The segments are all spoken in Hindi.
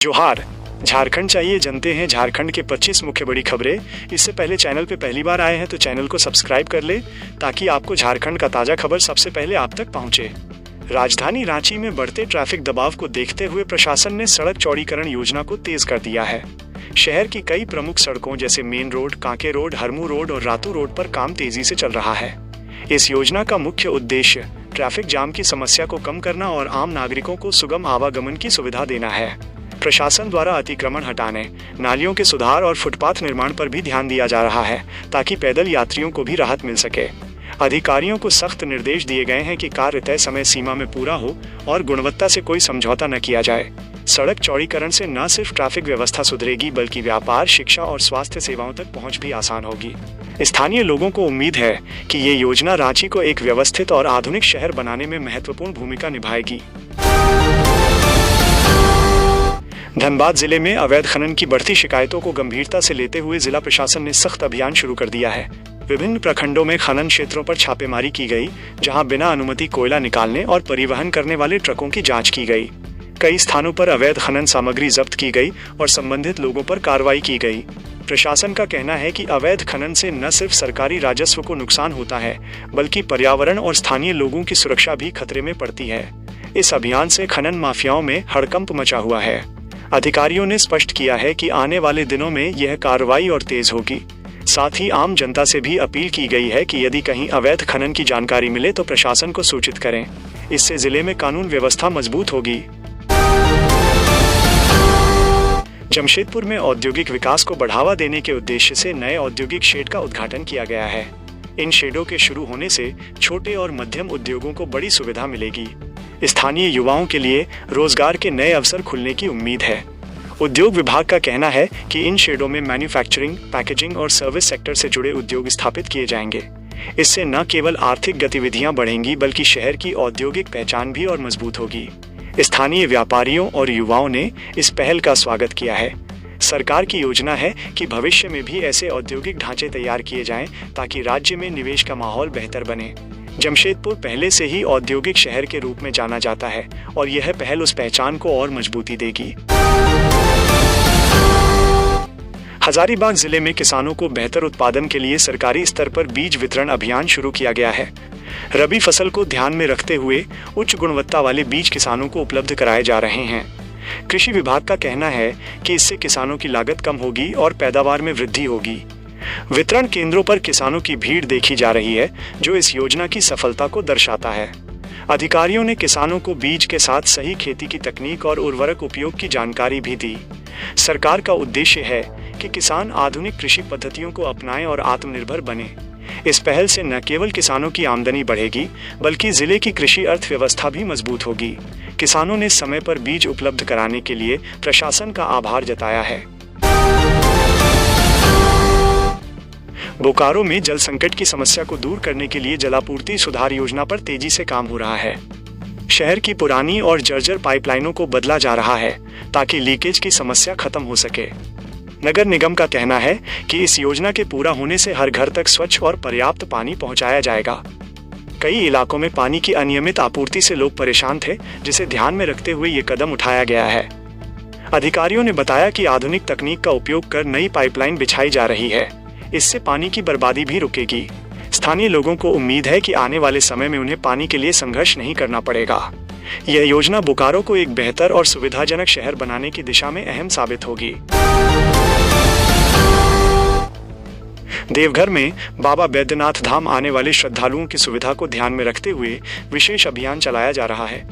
जोहार। झारखंड चाहिए जनते हैं झारखंड के 25 मुख्य बड़ी खबरें। इससे पहले चैनल पे पहली बार आए हैं तो चैनल को सब्सक्राइब कर ले ताकि आपको झारखंड का ताज़ा खबर सबसे पहले आप तक पहुंचे। राजधानी रांची में बढ़ते ट्रैफिक दबाव को देखते हुए प्रशासन ने सड़क चौड़ीकरण योजना को तेज कर दिया है। शहर की कई प्रमुख सड़कों जैसे main road, Kanke road, Harmu road और रातू रोड पर काम तेजी से चल रहा है। इस योजना का मुख्य उद्देश्य ट्रैफिक जाम की समस्या को कम करना और आम नागरिकों को सुगम आवागमन की सुविधा देना है। प्रशासन द्वारा अतिक्रमण हटाने, नालियों के सुधार और फुटपाथ निर्माण पर भी ध्यान दिया जा रहा है ताकि पैदल यात्रियों को भी राहत मिल सके। अधिकारियों को सख्त निर्देश दिए गए हैं कि कार्य तय समय सीमा में पूरा हो और गुणवत्ता से कोई समझौता न किया जाए। सड़क चौड़ीकरण से न सिर्फ ट्रैफिक व्यवस्था सुधरेगी बल्कि व्यापार, शिक्षा और स्वास्थ्य सेवाओं तक पहुंच भी आसान होगी। स्थानीय लोगों को उम्मीद है कि ये योजना रांची को एक व्यवस्थित और आधुनिक शहर बनाने में महत्वपूर्ण भूमिका निभाएगी। धनबाद जिले में अवैध खनन की बढ़ती शिकायतों को गंभीरता से लेते हुए जिला प्रशासन ने सख्त अभियान शुरू कर दिया है। विभिन्न प्रखंडों में खनन क्षेत्रों पर छापेमारी की गई, जहां बिना अनुमति कोयला निकालने और परिवहन करने वाले ट्रकों की जांच की गई। कई स्थानों पर अवैध खनन सामग्री जब्त की गई और संबंधित लोगों पर कार्रवाई की गई। प्रशासन का कहना है कि अवैध खनन से न सिर्फ सरकारी राजस्व को नुकसान होता है बल्कि पर्यावरण और स्थानीय लोगों की सुरक्षा भी खतरे में पड़ती है। इस अभियान से खनन माफियाओं में हड़कंप मचा हुआ है। अधिकारियों ने स्पष्ट किया है कि आने वाले दिनों में यह कार्रवाई और तेज होगी। साथ ही आम जनता से भी अपील की गई है कि यदि कहीं अवैध खनन की जानकारी मिले तो प्रशासन को सूचित करें। इससे जिले में कानून व्यवस्था मजबूत होगी। जमशेदपुर में औद्योगिक विकास को बढ़ावा देने के उद्देश्य से नए औद्योगिक शेड का उद्घाटन किया गया है। इन शेडों के शुरू होने से छोटे और मध्यम उद्योगों को बड़ी सुविधा मिलेगी। स्थानीय युवाओं के लिए रोजगार के नए अवसर खुलने की उम्मीद है। उद्योग विभाग का कहना है कि इन शेडों में मैन्युफैक्चरिंग, पैकेजिंग और सर्विस सेक्टर से जुड़े उद्योग स्थापित किए जाएंगे। इससे न केवल आर्थिक गतिविधियां बढ़ेंगी बल्कि शहर की औद्योगिक पहचान भी और मजबूत होगी। स्थानीय व्यापारियों और युवाओं ने इस पहल का स्वागत किया है। सरकार की योजना है कि भविष्य में भी ऐसे औद्योगिक ढांचे तैयार किए जाएं ताकि राज्य में निवेश का माहौल बेहतर बने। जमशेदपुर पहले से ही औद्योगिक शहर के रूप में जाना जाता है और यह पहल उस पहचान को और मजबूती देगी। हजारीबाग जिले में किसानों को बेहतर उत्पादन के लिए सरकारी स्तर पर बीज वितरण अभियान शुरू किया गया है। रबी फसल को ध्यान में रखते हुए उच्च गुणवत्ता वाले बीज किसानों को उपलब्ध कराए जा रहे हैं। कृषि विभाग का कहना है कि इससे किसानों की लागत कम होगी और पैदावार में वृद्धि होगी। वितरण केंद्रों पर किसानों की भीड़ देखी जा रही है, जो इस योजना की सफलता को दर्शाता है। अधिकारियों ने किसानों को बीज के साथ सही खेती की तकनीक और उर्वरक उपयोग की जानकारी भी दी। सरकार का उद्देश्य है कि किसान आधुनिक कृषि पद्धतियों को अपनाएं और आत्मनिर्भर बने। इस पहल से न केवल किसानों की आमदनी बढ़ेगी बल्कि जिले की कृषि अर्थव्यवस्था भी मजबूत होगी। किसानों ने समय पर बीज उपलब्ध कराने के लिए प्रशासन का आभार जताया है। बोकारो में जल संकट की समस्या को दूर करने के लिए जलापूर्ति सुधार योजना पर तेजी से काम हो रहा है। शहर की पुरानी और जर्जर पाइपलाइनों को बदला जा रहा है ताकि लीकेज की समस्या खत्म हो सके। नगर निगम का कहना है कि इस योजना के पूरा होने से हर घर तक स्वच्छ और पर्याप्त पानी पहुंचाया जाएगा। कई इलाकों में पानी की अनियमित आपूर्ति से लोग परेशान थे, जिसे ध्यान में रखते हुए ये कदम उठाया गया है। अधिकारियों ने बताया कि आधुनिक तकनीक का उपयोग कर नई पाइपलाइन बिछाई जा रही है। इससे पानी की बर्बादी भी रुकेगी। स्थानीय लोगों को उम्मीद है कि आने वाले समय में उन्हें पानी के लिए संघर्ष नहीं करना पड़ेगा। यह योजना बोकारो को एक बेहतर और सुविधाजनक शहर बनाने की दिशा में अहम साबित होगी। देवघर में बाबा बैद्यनाथ धाम आने वाले श्रद्धालुओं की सुविधा को ध्यान में रखते हुए विशेष अभियान चलाया जा रहा है।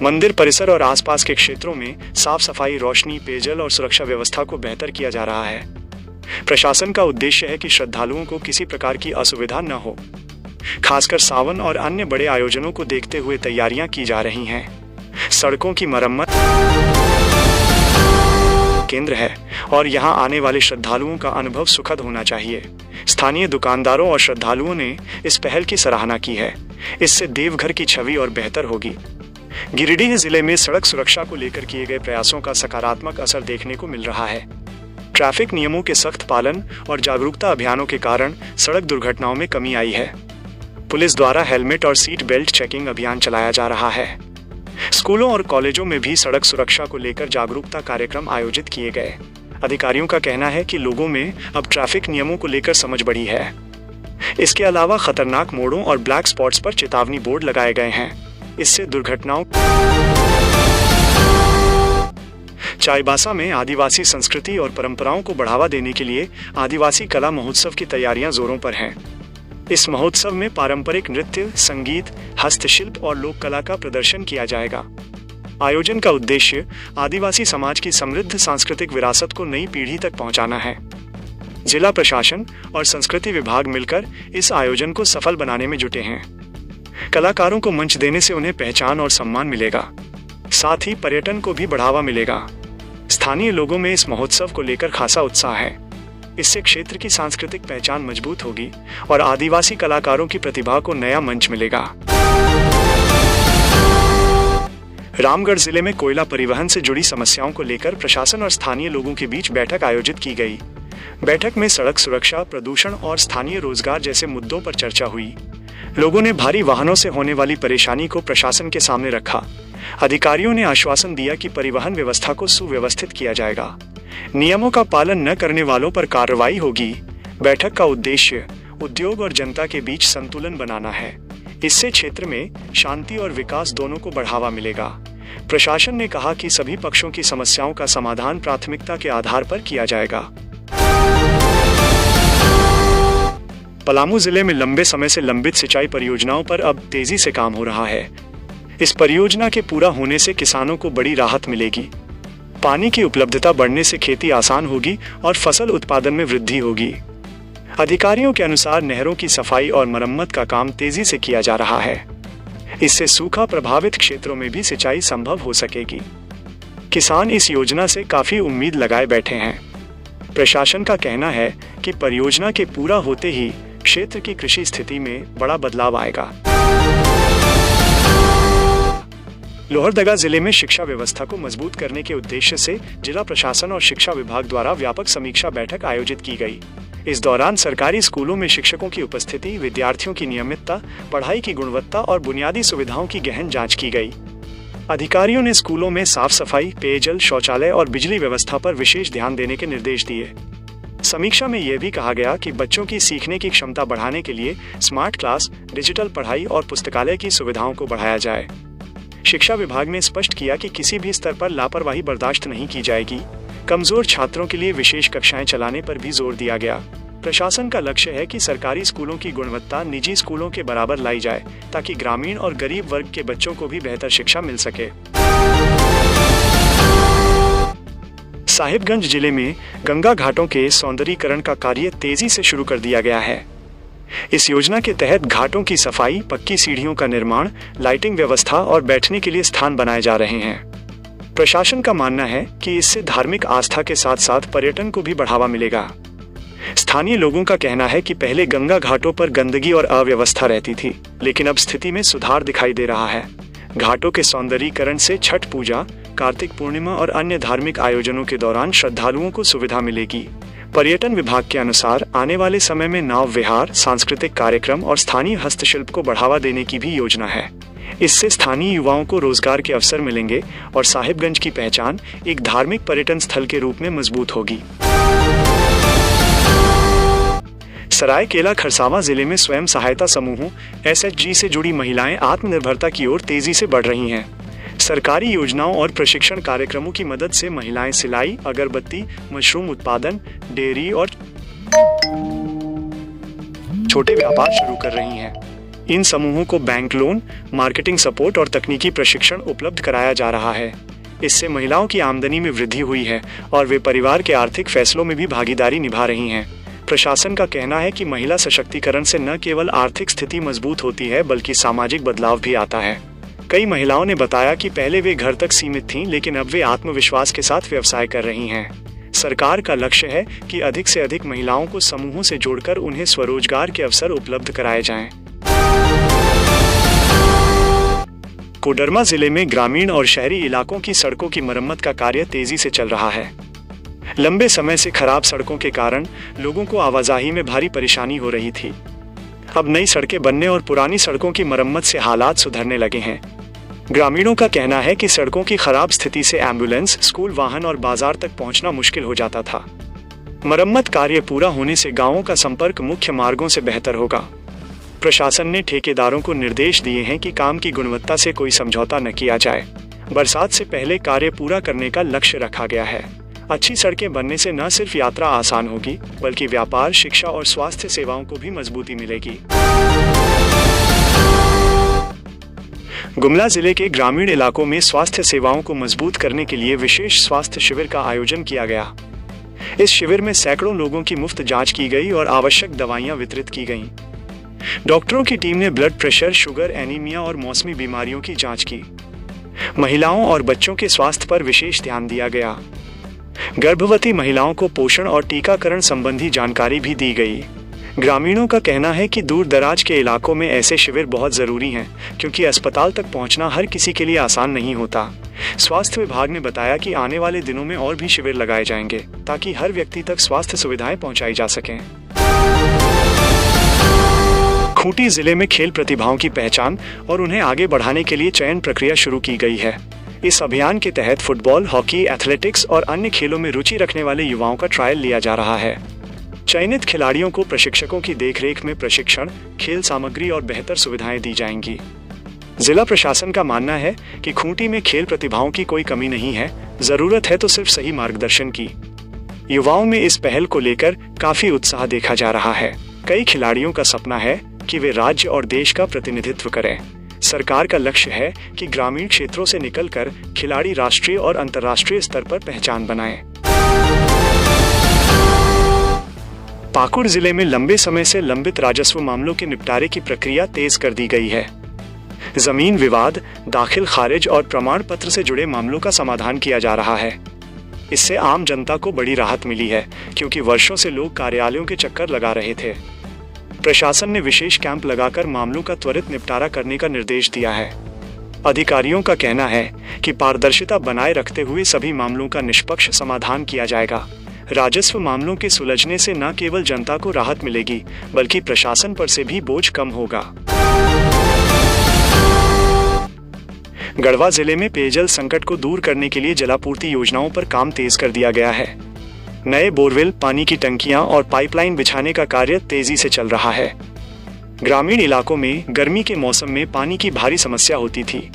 मंदिर परिसर और आसपास के क्षेत्रों में साफ सफाई, रोशनी, पेयजल और सुरक्षा व्यवस्था को बेहतर किया जा रहा है। प्रशासन का उद्देश्य है कि श्रद्धालुओं को किसी प्रकार की असुविधा न हो। खासकर सावन और अन्य बड़े आयोजनों को देखते हुए तैयारियां की जा रही हैं। सड़कों की मरम्मत केंद्र है और यहां आने वाले श्रद्धालुओं का अनुभव सुखद होना चाहिए। स्थानीय दुकानदारों और श्रद्धालुओं ने इस पहल की सराहना की है। इससे देवघर की छवि और बेहतर होगी। गिरिडीह जिले में सड़क सुरक्षा को लेकर किए गए प्रयासों का सकारात्मक असर देखने को मिल रहा है। ट्रैफिक नियमों के सख्त पालन और जागरूकता अभियानों के कारण सड़क दुर्घटनाओं में कमी आई है। पुलिस द्वारा हेलमेट और सीट बेल्ट चेकिंग अभियान चलाया जा रहा है। स्कूलों और कॉलेजों में भी सड़क सुरक्षा को लेकर जागरूकता कार्यक्रम आयोजित किए गए। अधिकारियों का कहना है कि लोगों में अब ट्रैफिक नियमों को लेकर समझ बढ़ी है। इसके अलावा खतरनाक मोड़ों और ब्लैक स्पॉट्स पर चेतावनी बोर्ड लगाए गए हैं। इससे दुर्घटनाओं। चाईबासा में आदिवासी संस्कृति और परंपराओं को बढ़ावा देने के लिए आदिवासी कला महोत्सव की तैयारियां जोरों पर हैं। इस महोत्सव में पारंपरिक नृत्य, संगीत, हस्तशिल्प और लोक कला का प्रदर्शन किया जाएगा। आयोजन का उद्देश्य आदिवासी समाज की समृद्ध सांस्कृतिक विरासत को नई पीढ़ी तक पहुंचाना है। जिला प्रशासन और संस्कृति विभाग मिलकर इस आयोजन को सफल बनाने में जुटे हैं। कलाकारों को मंच देने से उन्हें पहचान और सम्मान मिलेगा, साथ ही पर्यटन को भी बढ़ावा मिलेगा। स्थानीय लोगों में इस महोत्सव को लेकर खासा उत्साह है। इससे क्षेत्र की सांस्कृतिक पहचान मजबूत होगी और आदिवासी कलाकारों की प्रतिभा को नया मंच मिलेगा। रामगढ़ जिले में कोयला परिवहन से जुड़ी समस्याओं को लेकर प्रशासन और स्थानीय लोगों के बीच बैठक आयोजित की गई। बैठक में सड़क सुरक्षा, प्रदूषण और स्थानीय रोजगार जैसे मुद्दों पर चर्चा हुई। लोगों ने भारी वाहनों से होने वाली परेशानी को प्रशासन के सामने रखा। अधिकारियों ने आश्वासन दिया कि परिवहन व्यवस्था को सुव्यवस्थित किया जाएगा। नियमों का पालन न करने वालों पर कार्रवाई होगी। बैठक का उद्देश्य उद्योग और जनता के बीच संतुलन बनाना है। इससे क्षेत्र में शांति और विकास दोनों को बढ़ावा मिलेगा। प्रशासन ने कहा कि सभी पक्षों की समस्याओं का समाधान प्राथमिकता के आधार पर किया जाएगा। पलामू जिले में लंबे समय से लंबित सिंचाई परियोजनाओं पर अब तेजी से काम हो रहा है। इस परियोजना के पूरा होने से किसानों को बड़ी राहत मिलेगी। पानी की उपलब्धता बढ़ने से खेती आसान होगी और फसल उत्पादन में वृद्धि होगी। अधिकारियों के अनुसार नहरों की सफाई और मरम्मत का काम तेजी से किया जा रहा है। इससे सूखा प्रभावित क्षेत्रों में भी सिंचाई संभव हो सकेगी। किसान इस योजना से काफी उम्मीद लगाए बैठे हैं। प्रशासन का कहना है कि परियोजना के पूरा होते ही क्षेत्र की कृषि स्थिति में बड़ा बदलाव आएगा। लोहरदगा जिले में शिक्षा व्यवस्था को मजबूत करने के उद्देश्य से जिला प्रशासन और शिक्षा विभाग द्वारा व्यापक समीक्षा बैठक आयोजित की गई। इस दौरान सरकारी स्कूलों में शिक्षकों की उपस्थिति, विद्यार्थियों की नियमितता, पढ़ाई की गुणवत्ता और बुनियादी सुविधाओं की गहन जांच की गई। अधिकारियों ने स्कूलों में साफ सफाई, पेयजल, शौचालय और बिजली व्यवस्था पर विशेष ध्यान देने के निर्देश दिए। समीक्षा में यह भी कहा गया कि बच्चों की सीखने की क्षमता बढ़ाने के लिए स्मार्ट क्लास, डिजिटल पढ़ाई और पुस्तकालय की सुविधाओं को बढ़ाया जाए। शिक्षा विभाग ने स्पष्ट किया कि किसी भी स्तर पर लापरवाही बर्दाश्त नहीं की जाएगी। कमजोर छात्रों के लिए विशेष कक्षाएं चलाने पर भी जोर दिया गया। प्रशासन का लक्ष्य है कि सरकारी स्कूलों की गुणवत्ता निजी स्कूलों के बराबर लाई जाए, ताकि ग्रामीण और गरीब वर्ग के बच्चों को भी बेहतर शिक्षा मिल सके। साहिबगंज जिले में गंगा घाटों के सौंदर्यीकरण का कार्य तेजी से शुरू कर दिया गया है। इस योजना के तहत घाटों की सफाई, पक्की सीढ़ियों का निर्माण, लाइटिंग व्यवस्था और बैठने के लिए स्थान बनाए जा रहे हैं। प्रशासन का मानना है कि इससे धार्मिक आस्था के साथ साथ पर्यटन को भी बढ़ावा मिलेगा। स्थानीय लोगों का कहना है कि पहले गंगा घाटों पर गंदगी और अव्यवस्था रहती थी, लेकिन अब स्थिति में सुधार दिखाई दे रहा है। घाटों के सौंदर्यीकरण से छठ पूजा, कार्तिक पूर्णिमा और अन्य धार्मिक आयोजनों के दौरान श्रद्धालुओं को सुविधा मिलेगी। पर्यटन विभाग के अनुसार आने वाले समय में नाव विहार, सांस्कृतिक कार्यक्रम और स्थानीय हस्तशिल्प को बढ़ावा देने की भी योजना है। इससे स्थानीय युवाओं को रोजगार के अवसर मिलेंगे और साहिबगंज की पहचान एक धार्मिक पर्यटन स्थल के रूप में मजबूत होगी। सरायकेला खरसावां जिले में स्वयं सहायता समूहों SHG से जुड़ी महिलाएं आत्मनिर्भरता की ओर तेजी से बढ़ रही हैं। सरकारी योजनाओं और प्रशिक्षण कार्यक्रमों की मदद से महिलाएं सिलाई, अगरबत्ती, मशरूम उत्पादन, डेयरी और छोटे व्यापार शुरू कर रही हैं। इन समूहों को बैंक लोन, मार्केटिंग सपोर्ट और तकनीकी प्रशिक्षण उपलब्ध कराया जा रहा है। इससे महिलाओं की आमदनी में वृद्धि हुई है और वे परिवार के आर्थिक फैसलों में भी भागीदारी निभा रही हैं। प्रशासन का कहना है कि महिला सशक्तिकरण से न केवल आर्थिक स्थिति मजबूत होती है, बल्कि सामाजिक बदलाव भी आता है। कई महिलाओं ने बताया कि पहले वे घर तक सीमित थीं, लेकिन अब वे आत्मविश्वास के साथ व्यवसाय कर रही हैं। सरकार का लक्ष्य है कि अधिक से अधिक महिलाओं को समूहों से जोड़कर उन्हें स्वरोजगार के अवसर उपलब्ध कराए जाएं। कोडरमा जिले में ग्रामीण और शहरी इलाकों की सड़कों की मरम्मत का कार्य तेजी से चल रहा है। लंबे समय से खराब सड़कों के कारण लोगों को आवाजाही में भारी परेशानी हो रही थी। अब नई सड़कें बनने और पुरानी सड़कों की मरम्मत से हालात सुधरने लगे हैं। ग्रामीणों का कहना है कि सड़कों की खराब स्थिति से एम्बुलेंस, स्कूल वाहन और बाजार तक पहुंचना मुश्किल हो जाता था। मरम्मत कार्य पूरा होने से गांवों का संपर्क मुख्य मार्गों से बेहतर होगा। प्रशासन ने ठेकेदारों को निर्देश दिए हैं कि काम की गुणवत्ता से कोई समझौता न किया जाए। बरसात से पहले कार्य पूरा करने का लक्ष्य रखा गया है। अच्छी सड़कें बनने से न सिर्फ यात्रा आसान होगी, बल्कि व्यापार, शिक्षा और स्वास्थ्य सेवाओं को भी मजबूती मिलेगी। गुमला जिले के ग्रामीण इलाकों में स्वास्थ्य सेवाओं को मजबूत करने के लिए विशेष स्वास्थ्य शिविर का आयोजन किया गया। इस शिविर में सैकड़ों लोगों की मुफ्त जांच की गई और आवश्यक दवाइयां वितरित की गईं। डॉक्टरों की टीम ने ब्लड प्रेशर, शुगर, एनीमिया और मौसमी बीमारियों की जांच की। महिलाओं और बच्चों के स्वास्थ्य पर विशेष ध्यान दिया गया। गर्भवती महिलाओं को पोषण और टीकाकरण संबंधी जानकारी भी दी गई। ग्रामीणों का कहना है कि दूर दराज के इलाकों में ऐसे शिविर बहुत जरूरी हैं, क्योंकि अस्पताल तक पहुंचना हर किसी के लिए आसान नहीं होता। स्वास्थ्य विभाग ने बताया कि आने वाले दिनों में और भी शिविर लगाए जाएंगे, ताकि हर व्यक्ति तक स्वास्थ्य सुविधाएं पहुंचाई जा सकें। खूंटी जिले में खेल प्रतिभाओं की पहचान और उन्हें आगे बढ़ाने के लिए चयन प्रक्रिया शुरू की गई है। इस अभियान के तहत फुटबॉल, हॉकी, एथलेटिक्स और अन्य खेलों में रुचि रखने वाले युवाओं का ट्रायल लिया जा रहा है। चयनित खिलाड़ियों को प्रशिक्षकों की देखरेख में प्रशिक्षण, खेल सामग्री और बेहतर सुविधाएं दी जाएंगी। जिला प्रशासन का मानना है कि खूंटी में खेल प्रतिभाओं की कोई कमी नहीं है, जरूरत है तो सिर्फ सही मार्गदर्शन की। युवाओं में इस पहल को लेकर काफी उत्साह देखा जा रहा है। कई खिलाड़ियों का सपना है कि वे राज्य और देश का प्रतिनिधित्व करें। सरकार का लक्ष्य है कि ग्रामीण क्षेत्रों से निकलकर खिलाड़ी राष्ट्रीय और अंतर्राष्ट्रीय स्तर पर पहचान बनाएं। पाकुड़ जिले में लंबे समय से लंबित राजस्व मामलों के निपटारे की प्रक्रिया तेज कर दी गई है। जमीन विवाद, दाखिल खारिज और प्रमाण पत्र से जुड़े मामलों का समाधान किया जा रहा है। इससे आम जनता को बड़ी राहत मिली है, क्योंकि वर्षों से लोग कार्यालयों के चक्कर लगा रहे थे। प्रशासन ने विशेष कैंप लगाकर मामलों का त्वरित निपटारा करने का निर्देश दिया है। अधिकारियों का कहना है कि पारदर्शिता बनाए रखते हुए सभी मामलों का निष्पक्ष समाधान किया जाएगा। राजस्व मामलों के सुलझने से न केवल जनता को राहत मिलेगी, बल्कि प्रशासन पर से भी बोझ कम होगा। गढ़वा जिले में पेयजल संकट को दूर करने के लिए जलापूर्ति योजनाओं पर काम तेज कर दिया गया है। नए बोरवेल, पानी की टंकियां और पाइपलाइन बिछाने का कार्य तेजी से चल रहा है। ग्रामीण इलाकों में गर्मी के मौसम में पानी की भारी समस्या होती थी।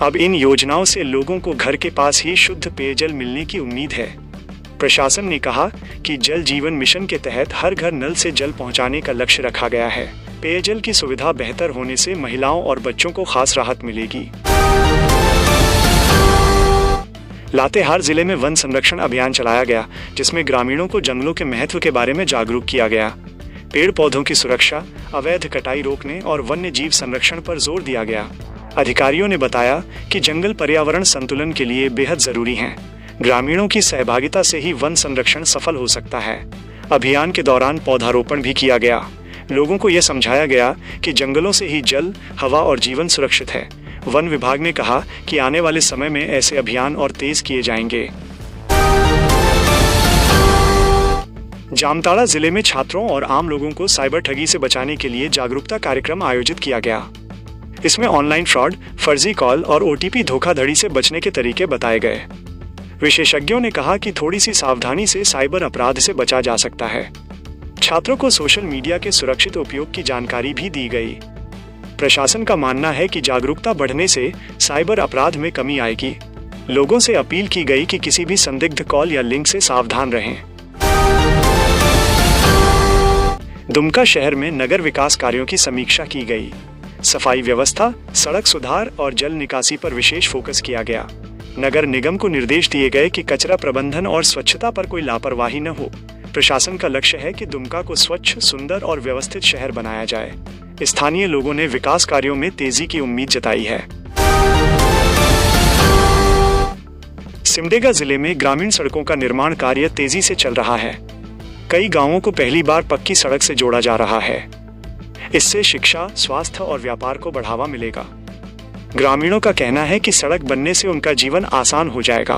अब इन योजनाओं से लोगों को घर के पास ही शुद्ध पेयजल मिलने की उम्मीद है। प्रशासन ने कहा कि जल जीवन मिशन के तहत हर घर नल से जल पहुंचाने का लक्ष्य रखा गया है। पेयजल की सुविधा बेहतर होने से महिलाओं और बच्चों को खास राहत मिलेगी। लातेहार जिले में वन संरक्षण अभियान चलाया गया, जिसमें ग्रामीणों को जंगलों के महत्व के बारे में जागरूक किया गया। पेड़ पौधों की सुरक्षा, अवैध कटाई रोकने और वन्य जीव संरक्षण पर जोर दिया गया। अधिकारियों ने बताया कि जंगल पर्यावरण संतुलन के लिए बेहद जरूरी हैं। ग्रामीणों की सहभागिता से ही वन संरक्षण सफल हो सकता है। अभियान के दौरान पौधारोपण भी किया गया। लोगों को यह समझाया गया कि जंगलों से ही जल, हवा और जीवन सुरक्षित है। वन विभाग ने कहा कि आने वाले समय में ऐसे अभियान और तेज किए जाएंगे। जामताड़ा जिले में छात्रों और आम लोगों को साइबर ठगी से बचाने के लिए जागरूकता कार्यक्रम आयोजित किया गया। इसमें ऑनलाइन फ्रॉड, फर्जी कॉल और OTP धोखाधड़ी से बचने के तरीके बताए गए। विशेषज्ञों ने कहा कि थोड़ी सी सावधानी से साइबर अपराध से बचा जा सकता है। छात्रों को सोशल मीडिया के सुरक्षित उपयोग की जानकारी भी दी गई। प्रशासन का मानना है कि जागरूकता बढ़ने से साइबर अपराध में कमी आएगी। लोगों से अपील की गई कि किसी भी संदिग्ध कॉल या लिंक से सावधान रहें। दुमका शहर में नगर विकास कार्यों की समीक्षा की गई। सफाई व्यवस्था, सड़क सुधार और जल निकासी पर विशेष फोकस किया गया। नगर निगम को निर्देश दिए गए कि कचरा प्रबंधन और स्वच्छता पर कोई लापरवाही न हो। प्रशासन का लक्ष्य है कि दुमका को स्वच्छ, सुंदर और व्यवस्थित शहर बनाया जाए। स्थानीय लोगों ने विकास कार्यों में तेजी की उम्मीद जताई है। सिमडेगा जिले में ग्रामीण सड़कों का निर्माण कार्य तेजी से चल रहा है। कई गांवों को पहली बार पक्की सड़क से जोड़ा जा रहा है। इससे शिक्षा, स्वास्थ्य और व्यापार को बढ़ावा मिलेगा। ग्रामीणों का कहना है कि सड़क बनने से उनका जीवन आसान हो जाएगा।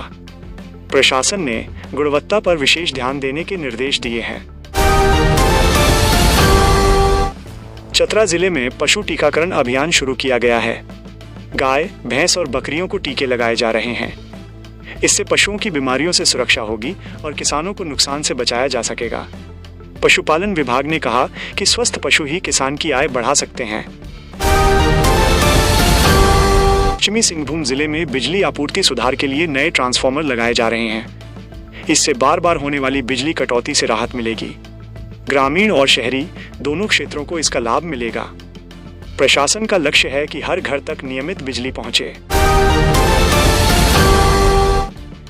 प्रशासन ने गुणवत्ता पर विशेष ध्यान देने के निर्देश दिए हैं। चतरा जिले में पशु टीकाकरण अभियान शुरू किया गया है। गाय, भैंस और बकरियों को टीके लगाए जा रहे हैं। इससे पशुओं की बीमारियों से सुरक्षा होगी और किसानों को नुकसान से बचाया जा सकेगा। पशुपालन विभाग ने कहा कि स्वस्थ पशु ही किसान की आय बढ़ा सकते हैं। पश्चिमी सिंहभूम जिले में बिजली आपूर्ति सुधार के लिए नए ट्रांसफार्मर लगाए जा रहे हैं। इससे बार बार होने वाली बिजली कटौती से राहत मिलेगी। ग्रामीण और शहरी दोनों क्षेत्रों को इसका लाभ मिलेगा। प्रशासन का लक्ष्य है कि हर घर तक नियमित बिजली पहुंचे।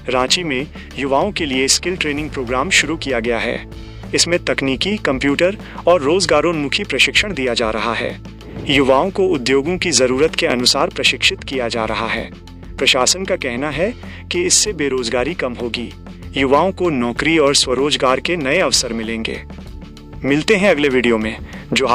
रांची में युवाओं के लिए स्किल ट्रेनिंग प्रोग्राम शुरू किया गया है। इसमें तकनीकी, कंप्यूटर और रोजगारोन्मुखी प्रशिक्षण दिया जा रहा है। युवाओं को उद्योगों की जरूरत के अनुसार प्रशिक्षित किया जा रहा है। प्रशासन का कहना है कि इससे बेरोजगारी कम होगी, युवाओं को नौकरी और स्वरोजगार के नए अवसर मिलेंगे। मिलते हैं अगले वीडियो में। जो